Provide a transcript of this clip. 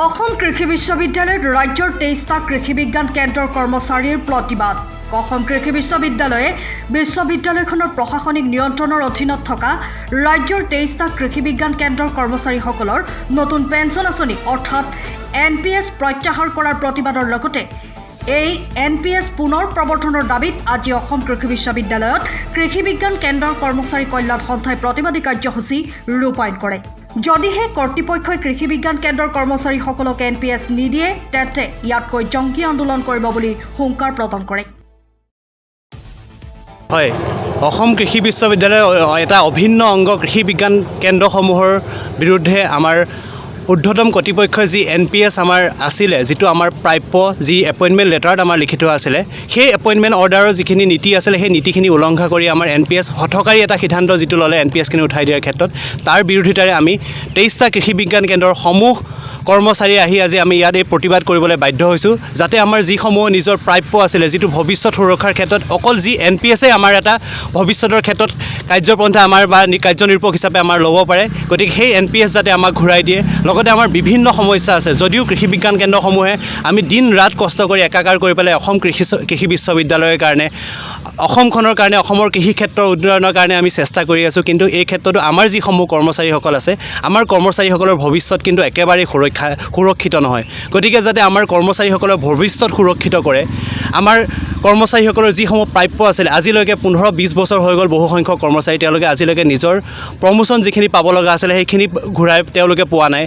অসম কৃষি বিশ্ববিদ্যালয়ত ৰাজ্যৰ 23টা কৃষি বিজ্ঞান কেন্দ্ৰৰ কৰ্মচাৰীৰ প্ৰতিবাদ। অসম কৃষি বিশ্ববিদ্যালয়ে বিশ্ববিদ্যালয়খনৰ প্ৰশাসনিক নিয়ন্ত্ৰণৰ অধীনত থকা ৰাজ্যৰ 23টা কৃষি বিজ্ঞান কেন্দ্ৰৰ কৰ্মচাৰীসকলৰ নতুন পেঞ্চন আঁচনি অৰ্থাৎ NPS প্ৰত্যাহাৰ কৰাৰ প্ৰতিবাদৰ লগতে এই NPS পুনৰ প্ৰৱৰ্তনৰ দাবীত আজি অসম কৃষি বিশ্ববিদ্যালয়ত কৃষি বিজ্ঞান কেন্দ্ৰৰ কৰ্মচাৰী কল্যাণ সন্থাই প্ৰতিবাদী কাৰ্যসূচী ৰূপায়ণ কৰে। যদিহে কৰ্তৃপক্ষই কৃষি বিজ্ঞান কেন্দ্ৰৰ কৰ্মচাৰীসকলক NPS নিদিয়ে তেন্তে ইয়াতকৈ জংকী আন্দোলন কৰিব বুলি হুংকাৰ প্ৰদান কৰে। হয়, অসম কৃষি বিশ্ববিদ্যালয়ৰ এটা অভিন্ন অংগ কৃষি বিজ্ঞান কেন্দ্ৰসমূহৰ বিৰুদ্ধে আমাৰ ঊৰ্ধ্বতম কৰ্তৃপক্ষই যি NPS আমাৰ আছিলে, যিটো আমাৰ প্ৰাপ্য যি এপইণ্টমেণ্ট লেটাৰত আমাৰ লিখি থোৱা আছিলে, সেই এপইণ্টমেণ্ট অৰ্ডাৰৰ যিখিনি নীতি আছিলে সেই নীতিখিনি উলংঘা কৰি আমাৰ NPS হঠকাৰী এটা সিদ্ধান্ত যিটো ল'লে NPSখিনি উঠাই দিয়াৰ ক্ষেত্ৰত, তাৰ বিৰোধিতাৰে আমি 23টা কৃষি বিজ্ঞান কেন্দ্ৰৰ সমূহ কৰ্মচাৰী আহি আজি আমি ইয়াত এই প্ৰতিবাদ কৰিবলৈ বাধ্য হৈছোঁ, যাতে আমাৰ যিসমূহ নিজৰ প্ৰাপ্য আছিলে, যিটো ভৱিষ্যত সুৰক্ষাৰ ক্ষেত্ৰত অকল যি NPSে আমাৰ এটা ভৱিষ্যতৰ ক্ষেত্ৰত কাৰ্যপন্থা আমাৰ বা কাৰ্যনিৰূপক হিচাপে আমাৰ ল'ব পাৰে, গতিকে সেই NPS যাতে আমাক ঘূৰাই দিয়ে। লগতে আমাৰ বিভিন্ন সমস্যা আছে, যদিও কৃষি বিজ্ঞান কেন্দ্ৰসমূহে আমি দিন ৰাত কষ্ট কৰি একাকাৰ কৰি পেলাই অসম কৃষি বিশ্ববিদ্যালয়ৰ কাৰণে, অসমখনৰ কাৰণে, অসমৰ কৃষি ক্ষেত্ৰৰ উন্নয়নৰ কাৰণে আমি চেষ্টা কৰি আছোঁ, কিন্তু এই ক্ষেত্ৰতো আমাৰ যিসমূহ কৰ্মচাৰীসকল আছে, আমাৰ কৰ্মচাৰীসকলৰ ভৱিষ্যত কিন্তু একেবাৰেই সুৰক্ষিত নহয়। গতিকে যাতে আমাৰ কৰ্মচাৰীসকলৰ ভৱিষ্যত সুৰক্ষিত কৰে, আমাৰ কৰ্মচাৰীসকলৰ যিসমূহ প্ৰাপ্য আছিলে, আজিলৈকে 15-20 বছৰ হৈ গ'ল, বহুসংখ্যক কৰ্মচাৰী তেওঁলোকে আজিলৈকে নিজৰ প্ৰমোশ্যন যিখিনি পাব লগা আছিলে সেইখিনি ঘূৰাই তেওঁলোকে পোৱা নাই।